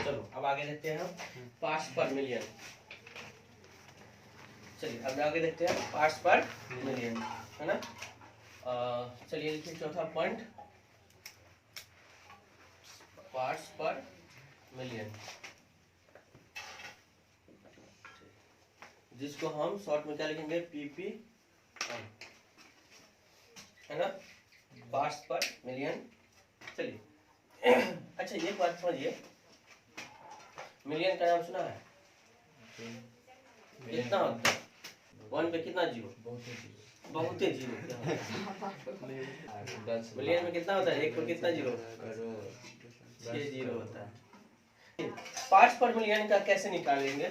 चलो अब आगे देखते हैं हम पार्ट्स पर मिलियन। चलिए अब आगे देखते हैं पार्ट्स पर मिलियन, है ना। चलिए लिखिए चौथा पॉइंट, पार्ट्स पर मिलियन, जिसको हम शॉर्ट में क्या लिखेंगे, PPM, है ना, पार्ट्स पर मिलियन। चलिए अच्छा एक बात समझिए, मिलियन का नाम सुना है? कितना होता है? 1 पे कितना जीरो? बहुत ही जीरो। मिलियन में कितना होता है? 1 पर कितना जीरो? 6 जीरो होता है। पार्ट्स पर मिलियन का कैसे निकालेंगे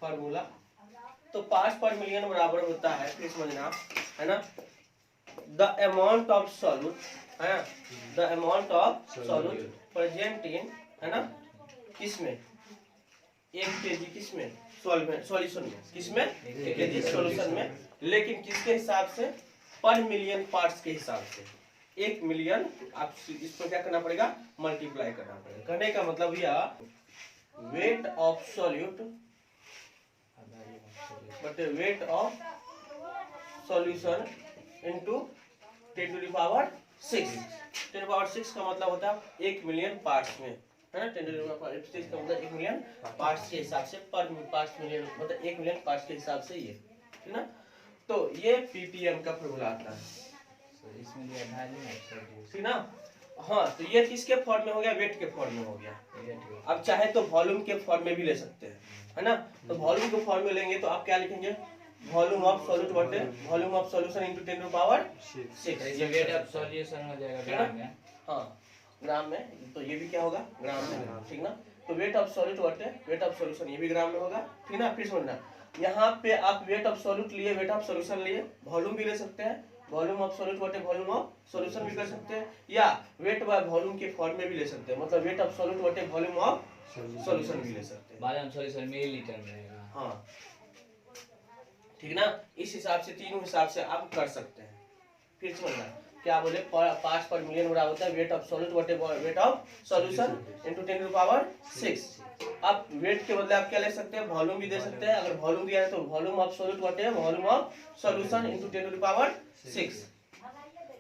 फॉर्मूला? तो पार्ट्स पर मिलियन बराबर होता है, फिर समझना, है ना, द अमाउंट ऑफ सॉल्यूट, है ना, the amount of solute present in, है ना, किसमें, 1 kg किसमें, सॉल्यूशन में, किसमें, 1 kg सॉल्यूशन में, लेकिन किसके हिसाब से, पर मिलियन पार्ट्स के हिसाब से। 1 मिलियन, आप इसको क्या करना पड़ेगा, मल्टीप्लाई करना पड़ेगा। कहने का मतलब यह वेट ऑफ सॉल्यूट बट weight of solution into 10 to the power 6। 10 to the power 6 का मतलब होता है 1 मिलियन पार्ट्स में, है ना। 10 टू द पावर 6 का मतलब 1 मिलियन पार्ट्स के हिसाब से, पर पार्ट्स मिलियन मतलब 1 मिलियन पार्ट्स के हिसाब से ये, है ना। तो ये PPM का फॉर्मूला आता है, इसमें दिया वैल्यू ठीक ना। हाँ तो ये किसके फॉर्म में हो गया, वेट के फॉर्म में हो गया। अब चाहे तो वॉल्यूम के फॉर्म में भी ले सकते हैं, है ना। तो वॉल्यूम के फॉर्म में लेंगे तो आप क्या लिखेंगे, वॉल्यूम ऑफ सॉल्यूट बटे volume of solution into 10 to power 6। ये वेट ऑफ सॉल्यूशन हो जाएगा ग्राम में। हाँ ग्राम में, तो ये भी क्या होगा, ग्राम में, ठीक ना। तो वेट ऑफ सॉल्यूट बटे वेट ऑफ सॉल्यूशन, ये भी ग्राम में होगा, ठीक ना। फिर समझना, यहाँ पे आप वेट ऑफ सॉल्यूट लिए, वेट ऑफ सॉल्यूशन लिए, वॉल्यूम भी ले सकते हैं, वॉल्यूम ऑफ सॉल्यूट बटे वॉल्यूम ऑफ सॉल्यूशन भी कर सकते हैं, या वेट बाय वॉल्यूम के फॉर्म में भी ले सकते हैं, मतलब वेट ऑफ सॉल्यूट बटे वॉल्यूम ऑफ सॉल्यूशन भी ले सकते हैं। वॉल्यूम सॉल्यूशन मिलीलीटर में रहेगा। हाँ ठीक ना, इस हिसाब से, तीनों हिसाब से आप कर सकते हैं। फिर समझना, क्या बोले, पार्ट्स पर मिलियन बराबर होता है वेट ऑफ सॉल्यूट बटे weight of solution into 10 to power 6। आप वेट के बदले आप क्या ले सकते हैं, वॉल्यूम भी दे सकते हैं। अगर वॉल्यूम दिया है तो वॉल्यूम ऑफ सॉल्यूट बटे volume of solution into 10 to power 6,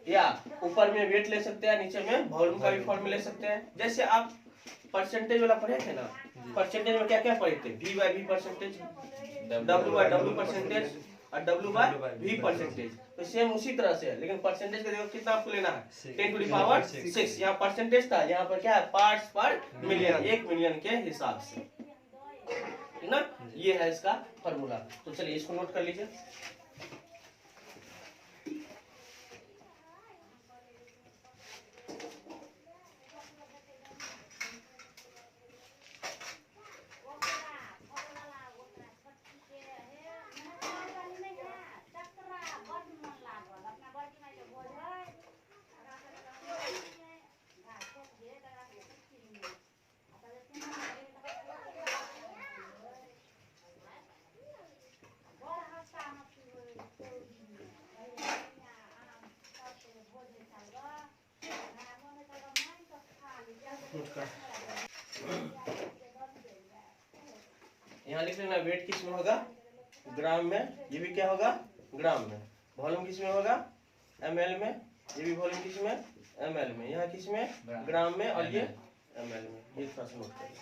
या ऊपर में वेट ले सकते हैं, नीचे में वॉल्यूम का भी फॉर्म ले सकते हैं। जैसे आप परसेंटेज वाला पढ़े थे ना, परसेंटेज में क्या क्या पढ़े थे, V by V percentage, W by W percentage और W बाय V परसेंटेज। तो सेम उसी तरह से है, लेकिन परसेंटेज का देखो कितना आपको लेना है, 10 टू द पावर 6। यहाँ परसेंटेज था, यहाँ पर क्या है, पार्ट्स पर मिलियन, 1 मिलियन के हिसाब से, ठीक ना। ये है इसका फॉर्मूला। तो चलिए इसको नोट कर लीजिए। यहाँ लिख लेना, वेट किस में होगा, ग्राम में, ये भी क्या होगा, ग्राम में। वॉल्यूम किस में होगा, ml में, ये भी वॉल्यूम किस में, ml में। यहाँ किस में, ग्राम में, और ये ml में। ये थोड़ा सा नोट करिए।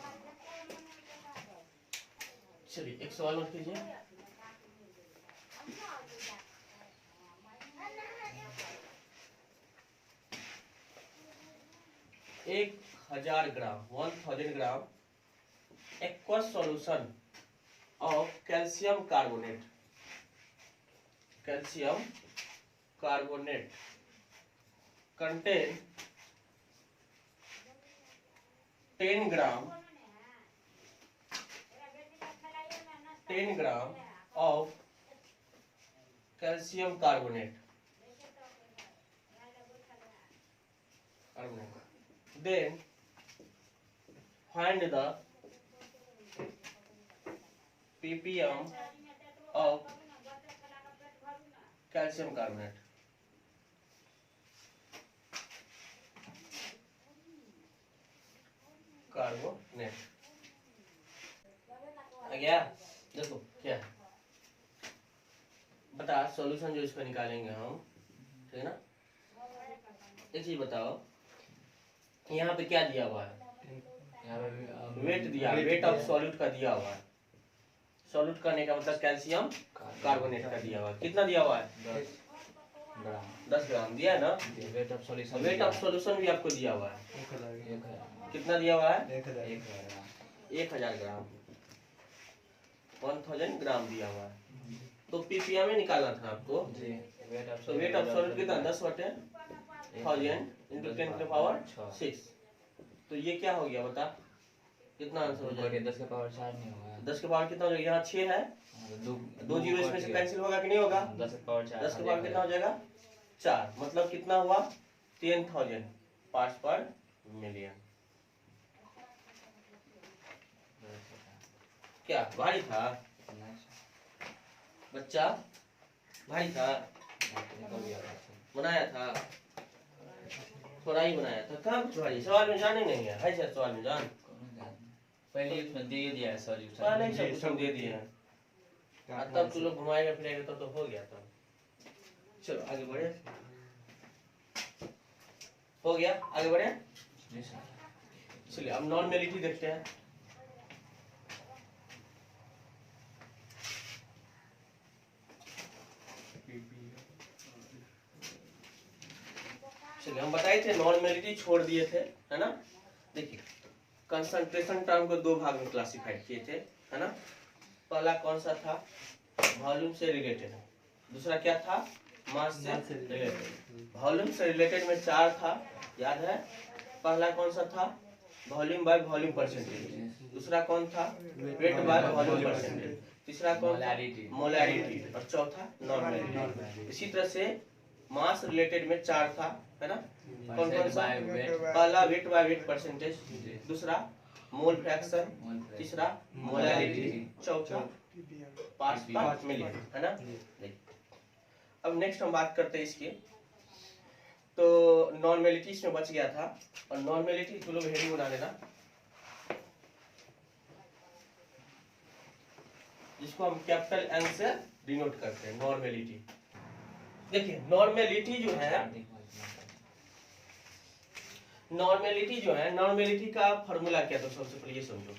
चलिए एक सवाल नोट कीजिए। एक 1000 ग्राम, 1000 ग्राम aqueous solution of calcium carbonate, calcium carbonate contain 10 gram, 10 gram of calcium carbonate, then find the ppm of calcium carbonate। Carbonate. आ गया? देखो क्या बता, सॉल्यूशन जो इसका निकालेंगे हम, ठीक है ना। एक चीज बताओ, यहाँ पे क्या दिया हुआ है? यहाँ पे वेट दिया, वेट ऑफ सॉल्यूट का दिया हुआ है। सॉल्यूट करने का मतलब कैल्शियम कार्बोनेट का दिया हुआ है। कितना दिया हुआ है? 10 ग्राम दिया है ना। Wait of solution, wait of solution भी आपको दिया हुआ है। 1000 कितना दिया हुआ है? 1000 ग्राम, 1000 ग्राम दिया हुआ है। तो पीपीएम में निकालना था आपको। जी। तो वेट ऑफ सॉल्यूट कितना? 10/1000 इंटू 10 की पावर 6। तो ये क्या हो गया बता, कितना आंसर हो जाएगा? 10 के पावर 4 नहीं होगा। 10 के पावर कितना हो जाएगा? यहाँ 6 है, दो जीरो इसमें से कैंसिल होगा कि नहीं होगा? 10 के पावर 4, 10 के पावर कितना हो जाएगा? 4। मतलब कितना हुआ? 10,000 पार्ट्स पर मिलियन। क्या भारी था बच्चा? भारी था? बनाया था, थोड़ा ही बनाया था। कहाँ कुछ भारी? सवाल में जाने नहीं है, है सवाल में जान। पहले उसमें दे दिया है सॉल्यूशन, पहले ही सब कुछ हम दे दिए हैं। तब तू लोग घुमाएगा फिरेगा तो हो गया था। चलो आगे बढ़े, हो गया, आगे बढ़े। चलिए अब नॉर्मेलिटी देखते हैं। चलिए हम बताए थे नॉर्मेलिटी छोड़ दिए थे, है ना। देखिए कंसंट्रेशन टर्म को दो भाग में क्लासिफाइड किए थे, है ना। पहला कौन सा था? वॉल्यूम से रिलेटेड। दूसरा क्या था? मास से रिलेटेड। वॉल्यूम से रिलेटेड में 4 था, याद है। पहला कौन सा था? Volume by volume percentage. दूसरा कौन था? Weight by volume percentage. तीसरा कौन था? मोलैरिटी। और चौथा नॉर्मेलिटी। इसी तरह से मास रिलेटेड में 4 था, है ना। कौन कौन सा? पहला वेट बाय वेट परसेंटेज, दूसरा मोल फ्रैक्शन, तीसरा मोलैरिटी, चौथा पार्ट्स पर मिलियन, है ना। अब नेक्स्ट हम बात करते हैं इसकी। तो नॉर्मेलिटी इसमें बच गया था, और नॉर्मेलिटी तो लोग हेडिंग बना लेना, जिसको हम कैपिटल एन से डिनोट करते हैं, नॉर्मेलिटी। देखिए नॉर्मेलिटी जो है, नॉर्मेलिटी का फॉर्मूला क्या था? सबसे पहले ये समझो,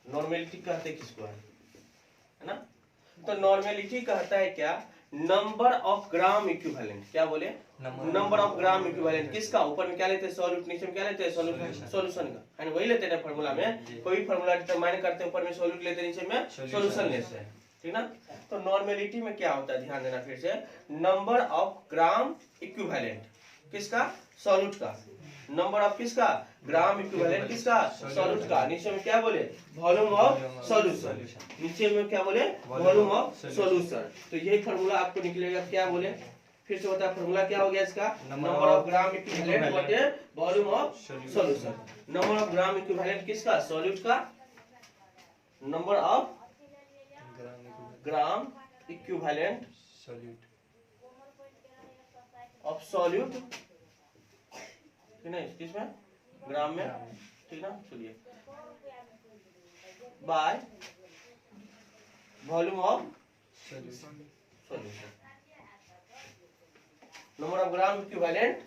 नॉर्मेलिटी कहते किसको है ना। तो नॉर्मेलिटी कहता है क्या? Number of gram equivalent. क्या बोले? Number of gram equivalent. किसका? ऊपर में क्या लेते हैं? सॉल्यूट, नीचे में क्या लेते हैं? सॉल्यूशन का, है ना। वही लेते हैं फॉर्मूला में। कोई फॉर्मूला डिटरमाइन करते हैं, ऊपर में सॉल्यूट लेते हैं, नीचे में सॉल्यूशन लेते हैं, ठीक ना। तो नॉर्मेलिटी में क्या होता है, ध्यान देना फिर से। नंबर ऑफ ग्राम इक्विवेलेंट किसका? सॉल्यूट का। नंबर ऑफ किसका? ग्राम इक्विवेलेंट किसका? सॉल्यूट का। नीचे में क्या बोले? Volume of solution. नीचे में क्या बोले? Volume of solution. तो यही फॉर्मूला आपको निकलेगा, क्या बोले? फिर से बता, फॉर्मूला क्या हो गया इसका? नंबर ऑफ ग्राम इक्विवेलेंट बटे volume of solution. Number of gram equivalent किसका? सॉल्यूट का। Number of gram equivalent of solute, ठीक है, किसमें? ग्राम में, ठीक ना। चलिए, by volume of solution. Number of gram equivalent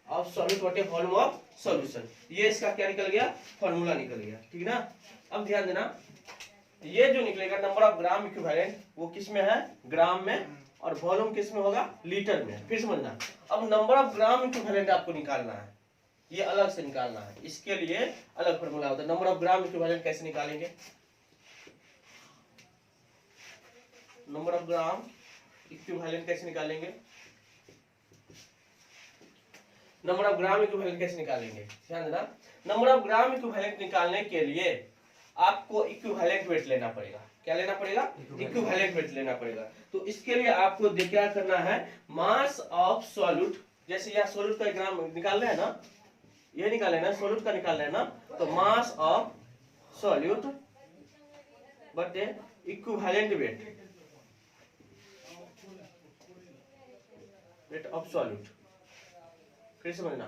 of solute बटे वॉल्यूम ऑफ सॉल्यूशन। ये इसका क्या निकल गया? फॉर्मूला निकल गया, ठीक ना। अब ध्यान देना, ये जो निकलेगा नंबर ऑफ ग्राम इक्विवेलेंट, वो किस में है? ग्राम में। और वॉल्यूम किस में होगा? लीटर में। फिर समझना, अब नंबर ऑफ ग्राम इक्विवेलेंट आपको निकालना है, ये अलग से निकालना है। इसके लिए अलग फॉर्मूला होता है। नंबर ऑफ ग्राम इक्विवेलेंट कैसे निकालेंगे? नंबर ऑफ ग्राम इक्विवेलेंट कैसे निकालेंगे? नंबर ऑफ ग्राम इक्विवेलेंट कैसे निकालेंगे? ध्यान देना, नंबर ऑफ ग्राम इक्विवेलेंट निकालने के लिए आपको इक्विवेलेंट वेट लेना पड़ेगा। क्या लेना पड़ेगा? इक्विवेलेंट वेट लेना पड़ेगा। तो इसके लिए आपको क्या करना है? मास ऑफ सॉल्यूट, जैसे यहाँ सॉल्यूट का ग्राम निकालना है ना, ये निकालना है ना, सॉल्यूट का निकालना है ना। तो मास ऑफ सॉल्यूट बटे इक्विवेलेंट वेट ऑफ सॉल्यूट। फिर समझना,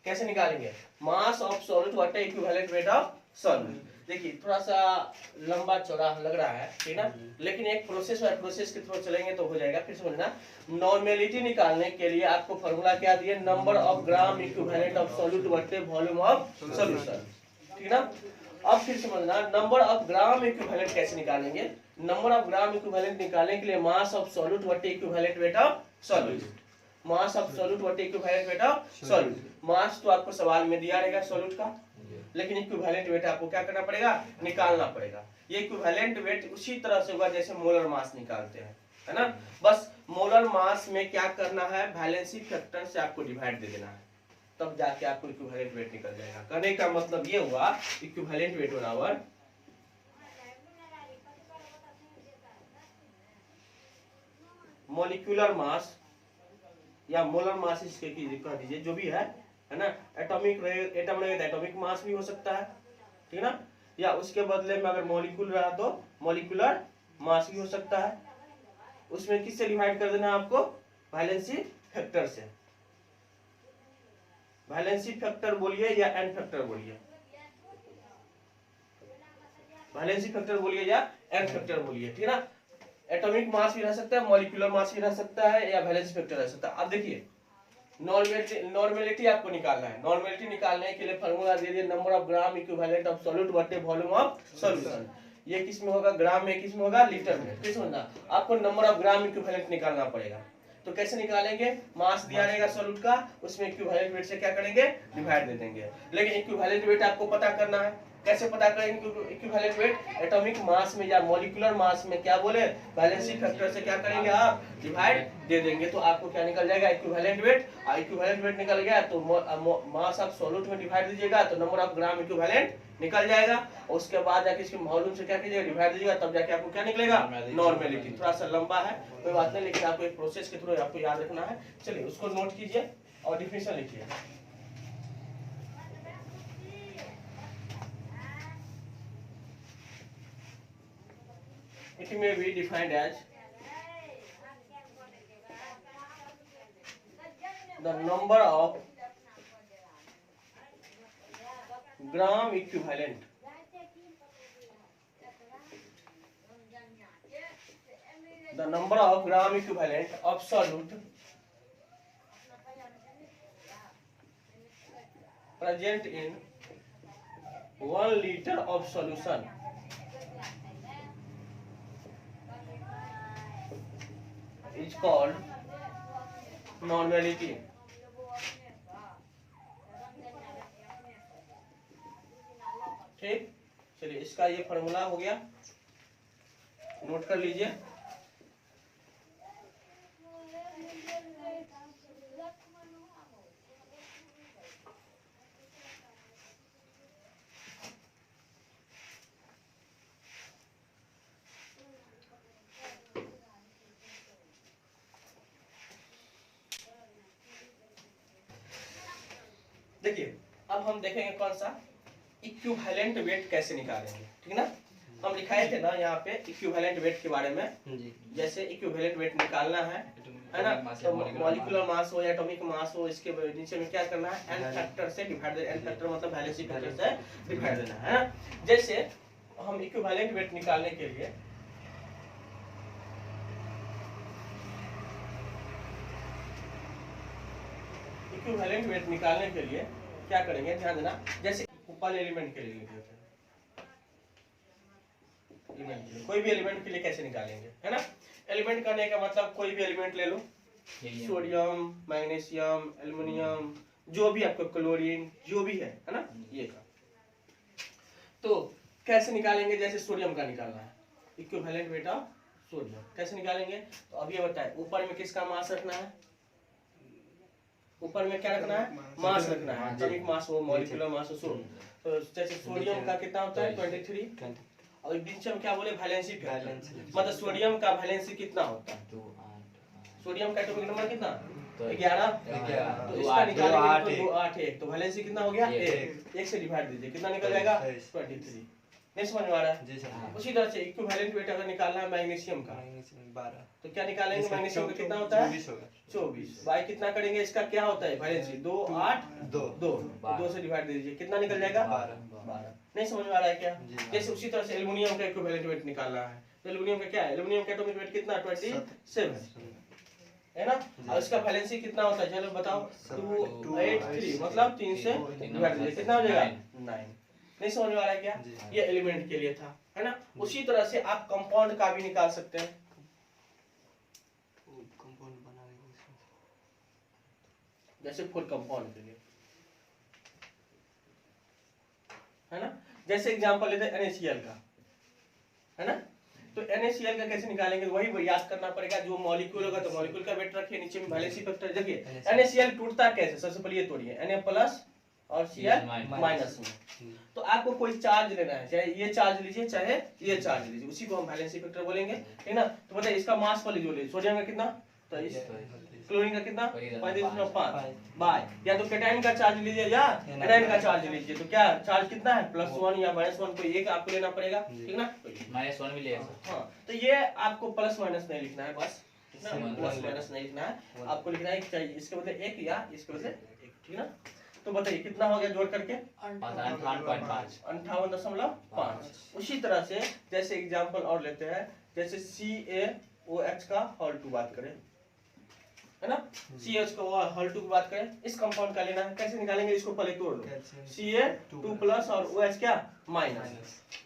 कैसे निकालेंगे? Mass of solute what is equivalent weight of solute. देखिए थोड़ा सा लंबा चौड़ा लग रहा है, ठीक ना, लेकिन एक प्रोसेस है, प्रोसेस के थ्रू चलेंगे तो हो जाएगा। फिर समझना, नॉर्मेलिटी निकालने के लिए आपको फॉर्मूला क्या दिए, number of gram equivalent of solute बटे वॉल्यूम ऑफ सॉल्यूशन, ठीक ना। अब फिर समझना, नंबर ऑफ ग्राम इक्विवेलेंट कैसे निकालेंगे? नंबर ऑफ ग्राम इक्विवेलेंट निकालने के लिए मास ऑफ सॉल्यूट बटे equivalent weight of solute, mass of solute बटे इक्विवेलेंट वेट ऑफ सॉल्यूट। मास तो आपको सवाल में दिया रहेगा सॉल्यूट का, लेकिन इक्विवेलेंट वेट आपको क्या करना पड़ेगा, निकालना पड़ेगा। ये इक्विवेलेंट वेट उसी तरह से होगा जैसे मोलर मास निकालते हैं, है ना। बस मोलर मास में क्या करना है, वैलेंसी फैक्टर से आपको डिवाइड दे देना है, तब जाके आपको इक्विवेलेंट वेट निकल जाएगा। कहने का मतलब ये हुआ इक्विवेलेंट वेट बराबर मॉलिक्यूलर मास या मोलर मास इसके कह दीजिए, जो भी है ना। एटॉमिक एटम रहे तो एटॉमिक मास भी हो सकता है, ठीक ना, या उसके बदले में अगर मॉलिक्यूल रहा तो मॉलिक्यूलर मास भी हो सकता है। उसमें किससे डिवाइड कर देना है आपको, वैलेंसी फैक्टर से। वैलेंसी फैक्टर बोलिए या एन फैक्टर बोलिए, वैलेंसी फैक्टर बोलिए या एन फैक्टर बोलिए, ठीक ना। एटॉमिक मास भी रह सकता है, मॉलिक्यूलर मास भी रह सकता है, या वैलेंसी फैक्टर रह सकता है। अब देखिए नॉर्मेलिटी आपको निकालना है। नॉर्मेलिटी निकालने के लिए फॉर्मूला दे दिए, number of gram equivalent of solute बटे वॉल्यूम ऑफ सॉल्यूशन। ये किस में होगा, ग्राम में, किस में होगा, लीटर में। किस समझना, आपको नंबर ऑफ ग्राम इक्विवेलेंट निकालना पड़ेगा। तो कैसे निकालेंगे, मास दिया रहेगा सॉल्यूट का, उसमें इक्विवेलेंट वेट से क्या करेंगे, डिवाइड दे देंगे। लेकिन इक्विवेलेंट वेट आपको पता करना है, कैसे पता करेंगे इक्विवेलेंट वेट? एटॉमिक मास में या मॉलिक्यूलर मास में क्या बोले, वैलेंसी फैक्टर से क्या करेंगे आप, डिवाइड दे देंगे, तो आपको क्या निकल जाएगा, इक्विवेलेंट वेट। और इक्विवेलेंट वेट निकल गया तो मास ऑफ सॉल्यूट में डिवाइड दीजिएगा तो नंबर ऑफ ग्राम इक्विवेलेंट निकल जाएगा। और उसके बाद जाके इसके वॉल्यूम से क्या कीजिएगा, डिवाइड दीजिएगा, तब जाके आपको क्या निकलेगा, नॉर्मेलिटी। थोड़ा सा लंबा है, कोई बात नहीं, लेकिन आपको एक प्रोसेस के थ्रू आपको याद रखना है। चलिए उसको नोट कीजिए और डिफिनेशन लिखिए। It may be defined as the number of gram equivalent of solute present in 1 liter of solution is called normality। ठीक, चलिए इसका ये फॉर्मूला हो गया, नोट कर लीजिए। देखिए अब हम देखेंगे कौन सा, इक्विवेलेंट वेट कैसे निकालेंगे, ठीक ना। हम लिखाए थे ना यहाँ पे इक्विवेलेंट वेट के बारे में, जैसे इक्विवेलेंट वेट निकालना है ना, तो मॉलिक्यूलर मास हो या एटॉमिक मास हो, इसके नीचे में क्या करना है, एन फैक्टर से डिवाइड, एन फैक्टर मतलब वैलेंसी फैक्टर से डिवाइड देना है ना। जैसे हम इक्विवेलेंट वेट निकालने के लिए क्या करेंगे, ध्यान देना। जैसे ऊपर एलिमेंट के लिए लिख देते हैं, एलिमेंट के लिए, कोई भी एलिमेंट के लिए कैसे निकालेंगे, है ना। एलिमेंट करने का मतलब कोई भी एलिमेंट ले लो, सोडियम, मैग्नीशियम, एल्युमिनियम, जो भी आपको, क्लोरीन, जो भी है ना, ये का। तो कैसे निकालेंगे, जैसे सोडियम का निकालना है, इक्विवेलेंट वेट ऑफ सोडियम कैसे निकालेंगे, तो अब ये बताए ऊपर में किसका मास रखना है, ऊपर में क्या रखना है, मास रखना है, एटॉमिक मास हो, मॉलिक्यूलर मास हो। तो जैसे सोडियम का कितना होता है, 23, और नीचे में क्या बोले, वैलेंसी फैक्टर, मतलब सोडियम का वैलेंसी कितना होता है, सोडियम का एटॉमिक नंबर कितना, 11, तो इसका निकालेंगे तो 2, 8, 1, तो वैलेंसी कितना हो गया, 1 से डिवाइड दीजिए, कितना निकल जाएगा, 23। नहीं समझ में आ रहा है? जी सर। उसी तरह से इक्विवेलेंट वेट अगर निकालना है मैग्नीशियम का, मैग्नीशियम 12, तो क्या निकालेंगे? मैग्नीशियम का कितना होता है? 24 होगा। 24 बाई कितना करेंगे? इसका क्या होता है वैलेंसी? 2 8 2 2 से डिवाइड दे दीजिए, कितना निकल जाएगा? 12। नहीं समझ में आ रहा है क्या? जी। जैसे उसी तरह से एल्युमिनियम का इक्विवेलेंट वेट निकालना है, तो एल्युमिनियम का क्या है? एल्युमिनियम का एटॉमिक वेट कितना? 27 है ना। और इसका वैलेंसी कितना होता है? चलो बताओ। 283 मतलब 3 से डिवाइड दीजिए, कितना हो जाएगा? 9। नहीं समझ में आ रहा है क्या? जी। ये एलिमेंट के लिए था, है ना। उसी तरह से आप कंपाउंड का भी निकाल सकते हैं। कंपाउंड बनाने जैसे फुल कंपाउंड के लिए, है ना। जैसे एग्जांपल लेते हैं NaCl का, है ना। तो NaCl का कैसे निकालेंगे? वही याद करना पड़ेगा। जो मॉलिक्यूल होगा तो मॉलिक्यूल का वेट रखिए, नीचे में वैलेंसी फैक्टर। देखिए NaCl टूटता कैसे? सबसे पहले ये तोड़िए, Na+ और Cl- में। तो आपको कोई चार्ज लेना है, चाहे ये चार्ज लीजिए चाहे ये चार्ज लीजिए, उसी को हम वैलेंसी फैक्टर बोलेंगे, है ना। तो बताइए इसका मास पर लीजिए, सोडियम का कितना? 23, क्लोरीन का कितना? 35.5 बाय, या तो कैटायन का चार्ज लीजिए या एनायन का चार्ज लीजिए, तो क्या चार्ज कितना है? +1 या -1, कोई एक आपको लेना पड़ेगा, ठीक ना। -1 भी ले सकते हाँ, तो ये आपको प्लस माइनस नहीं लिखना है, बस प्लस माइनस नहीं लिखना है, आपको लिखना है चाहिए इसके बदले 1 या इसके बदले 1, ठीक ना। तो बताइए कितना हो गया जोड़ करके? 58.5। उसी तरह से जैसे एग्जांपल और लेते हैं, जैसे CaOH का होल 2 बात करें, है ना। CH का होल 2 की बात करें, इस कंपाउंड का लेना है, कैसे निकालेंगे? इसको पहले तोड़ लो, Ca2+ और OH क्या? माइनस,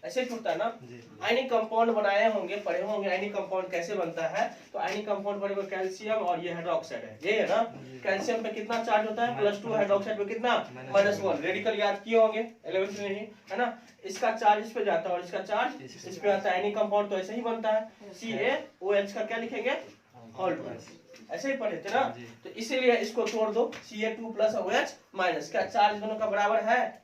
ऐसे टूटता है ना। आयनिक कंपाउंड बनाए होंगे, पढ़े होंगे आयनिक कंपाउंड कैसे बनता है। तो आयनिक कंपाउंड पढ़े हुए कैल्शियम और ये हाइड्रोक्साइड है, ये है ना। कैल्शियम पे कितना चार्ज होता है? +2, हाइड्रोक्साइड पे कितना? -1। रेडिकल याद किए होंगे 11th में ही, है ना। इसका चार्ज इस पे जाता है और इसका चार्ज इस पे आता है। आयनिक कंपाउंड तो ऐसे ही बनता है। CaOH का क्या लिखेंगे? होल 2, ऐसे ही पढ़े थे ना। तो इसीलिए इसको तोड़ दो, Ca2+ और OH-, क्या चार्ज दोनों का बराबर है?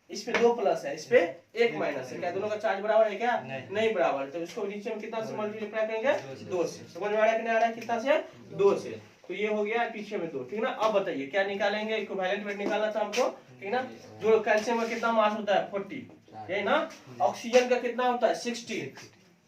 इस पे 2 प्लस है, इस पे 1 माइनस है, क्या दोनों का चार्ज बराबर है क्या? नहीं बराबर। तो इसको नीचे में कितना से मल्टीप्लाई करेंगे? 2 से। समझ में आ रहा है कि नहीं आ रहा है? कितना से? 2 से। तो ये हो गया पीछे में 2, ठीक ना। अब बताइए क्या निकालेंगे? इक्विवेलेंट वेट निकालना था हमको, ठीक ना। जो कैल्शियम का कितना मास होता है? 40, यही ना। ऑक्सीजन का कितना होता है? 60,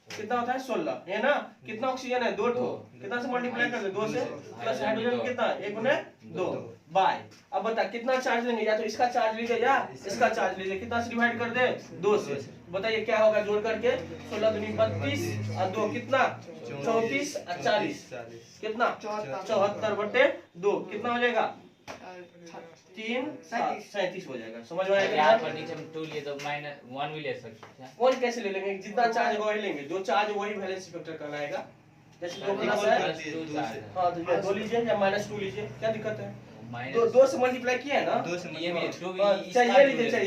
कितना होता है? 16, है ना। कितना ऑक्सीजन है? 2 ठो, कितना से मल्टीप्लाई कर दे? 2 से। प्लस हाइड्रोजन कितना? 1/2 बाय। अब बता कितना चार्ज लेंगे? या तो इसका चार्ज लीजिए या इसका चार्ज लीजिए, कितना से डिवाइड कर दे? 2 से। बताइए क्या होगा जोड़ करके? 16 दूनी 32 और 2 कितना? 34 और 40 कितना? 74/2, कितना हो जाएगा? 3 37 हो जाएगा। समझ में आएगा? यहाँ पर नीचे में 2 लिए तो -1 भी ले सकते हैं। कौन कैसे ले लेंगे? जितना चार्ज वही लेंगे, जो चार्ज वही वैलेंसी फैक्टर कहलाएगा। जैसे 2 प्लस है, हाँ तो ये 2 लीजिए या -2 लीजिए, क्या दिक्कत है? 2 से मल्टीप्लाई किया है ना। 2 से ये भी 2 चाहिए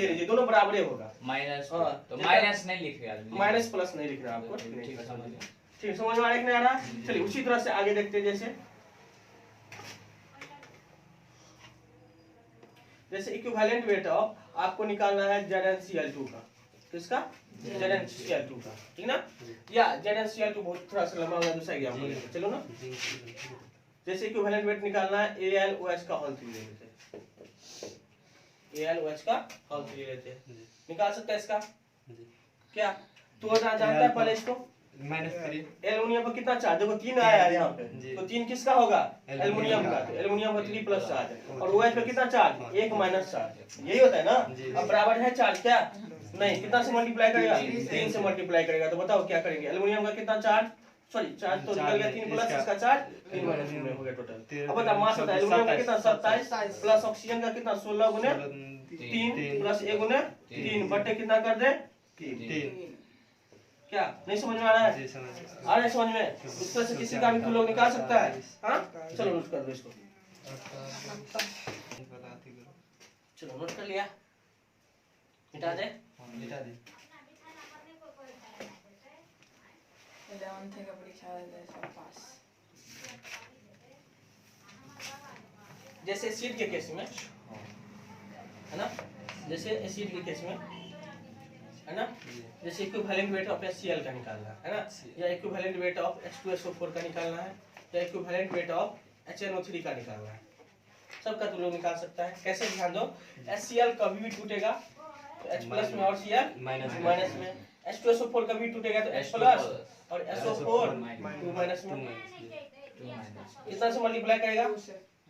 लीजिए, दोनों बराबर ही होगा। माइनस, हाँ, तो माइनस नहीं लिख रहे आदमी। माइनस प्लस नहीं लिखना आपको, ठीक है, समझ गया। ठीक समझ में आ रहा है कि नहीं आ रहा? चलिए उसी तरह से आगे देखते हैं। जैसे इक्विवेलेंट वेट ऑफ आपको निकालना है ZnCl2 का, किसका? ZnCl2 का, ठीक ना। या ZnCl2 बहुत थोड़ा सा लंबा होगा, दूसरा एग्जांपल लेते हैं, चलो ना। जैसे इक्विवेलेंट वेट निकालना है AlOH का होल 3 ले लेते हैं, AlOH का होल 3 ले लेते हैं, निकाल सकते हैं इसका? क्या तोड़ना जानता है पहले इसको? -3। एल्युमिनियम पर कितना चार्ज? देखो 3 आया है यहाँ पे, तो 3 किसका होगा? एल्युमिनियम एल्युमिनियम का। तो एल्युमिनियम पर 3+ चार्ज है और OH पे कितना चार्ज? 1- चार्ज, यही होता है ना। अब बराबर है चार्ज क्या? नहीं, कितना से मल्टीप्लाई करेगा? 3 से मल्टीप्लाई करेगा। तो बताओ क्या करेंगे? एल्युमिनियम का कितना चार्ज? सॉरी चार्ज तो निकल गया 3+, इसका चार्ज 3 हो गया टोटल। अब बता मास होता है एल्युमिनियम का कितना? 27 प्लस ऑक्सीजन का कितना? 16 गुने 3 प्लस 1 गुने 3 बटे कितना कर दे? 3। क्या नहीं समझ में आ रहा है? जी समझ आ रहा है समझ में? इस तरह से किसी का भी तुम लोग निकाल सकता है। हाँ चलो नोट कर दो इसको, चलो नोट कर लिया, मिटा दे। मिटा दे। 11th থেকে পরীক্ষা দেয় সব পাস। जैसे एसिड के केस में, है ना, जैसे एसिड के केस में, है ना, जैसे इक्विवेलेंट वेट ऑफ HCl का निकालना है ना, या इक्विवेलेंट वेट ऑफ H2SO4 का निकालना है, या इक्विवेलेंट वेट ऑफ HNO3 का निकालना है, सबका तुम लोग निकाल सकता है। कैसे? ध्यान दो, HCl कभी भी टूटेगा H प्लस में और Cl माइनस में। H2SO4 कभी टूटेगा तो H प्लस और SO4 2 माइनस में। कितना से मल्टीप्लाई करेगा?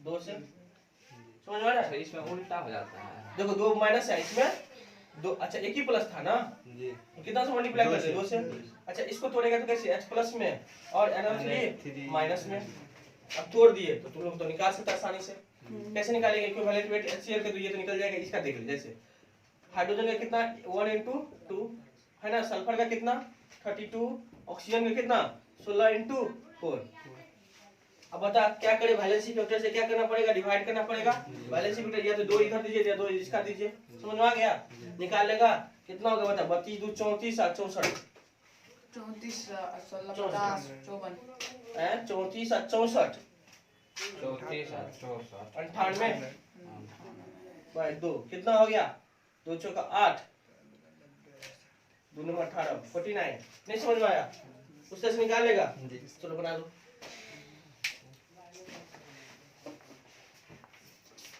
2 से। समझ में आ रहा है? इसमें उल्टा हो जाता है। देखो 2 माइनस है इसमें 2, अच्छा एक ही प्लस था ना, जी कितना से मल्टीप्लाई करते? 2 से। अच्छा इसको तोड़ेगा तो कैसे? H प्लस में और NO3 माइनस में। अब तोड़ दिए तो तुम लोग तो निकाल सकते आसानी से। कैसे निकालेंगे? इक्विवेलेंट वेट HCl के तो ये तो निकल जाएगा। इसका देख लो, जैसे हाइड्रोजन का कितना 1 into 2 है ना, सल्फर का कितना 32, ऑक्सीजन का कितना 16 into 4। अब बता क्या करे? वैलेंसी फैक्टर से क्या करना पड़ेगा? डिवाइड करना पड़ेगा। वैलेंसी फैक्टर या तो 2 इधर दीजिए या 2 इसका दीजिए। समझ में आ गया? निकाल लेगा कितना होगा बता? 32 2 34 और 64 34 16 50 54 है 34 और 64 34 और 64 98 बाय 2 कितना हो गया? 2 चौका 8 2 नंबर 18 49। नहीं समझ में आया? उससे से निकाल लेगा। जी चलो बना दो।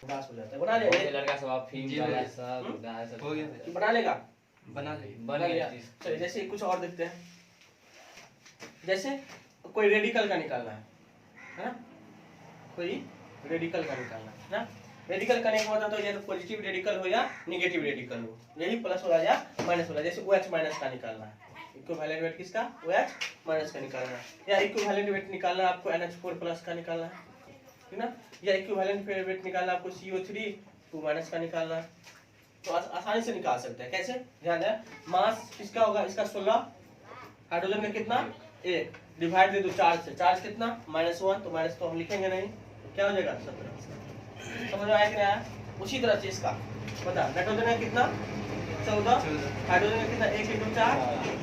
उदास हो जाता है। बना बहुत ले लड़का सब आप फिल्म जी, वाला जी। सब गाय सब हो गया बना लेगा। बना ले बन गया। चलिए जैसे कुछ और देखते हैं। जैसे कोई रेडिकल का निकालना है ना, कोई रेडिकल का निकालना है ना। रेडिकल करने का मतलब तो या तो पॉजिटिव रेडिकल हो या नेगेटिव रेडिकल हो, यही प्लस वाला या माइनस वाला। जैसे OH माइनस का निकालना है, इक्विवेलेंट वेट किसका? OH माइनस का निकालना है। या इक्विवेलेंट वेट निकालना है आपको NH4 प्लस का निकालना है, ठीक ना। या इक्विवेलेंट वेट निकालना आपको CO3 2 माइनस का निकालना है। तो आसानी से निकाल सकते हैं। कैसे? ध्यान दें, मास किसका होगा? इसका 16, हाइड्रोजन का कितना 1, डिवाइड दे दो चार्ज से। चार्ज कितना -1, तो माइनस तो हम लिखेंगे नहीं, क्या हो जाएगा 17। समझ में आया कि नहीं आया? उसी तरह से इसका बता, नाइट्रोजन का कितना 14, हाइड्रोजन का कितना 1 into 4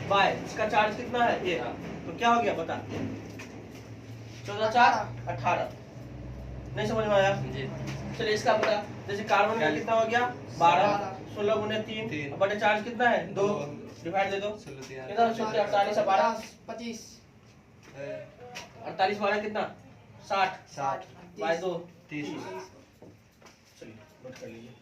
बाय इसका चार्ज कितना है 1, तो क्या हो गया बता? 14 4 18। नहीं समझ में आया? जी चलिए इसका पता, जैसे कार्बन का कितना हो गया 12, 16 गुने 3 बटे चार्ज कितना है 2, डिवाइड दे दो 16 कितना 48 और 12 25 48 12 कितना 60 60 बाय 2 30 चलिए नोट कर लीजिए।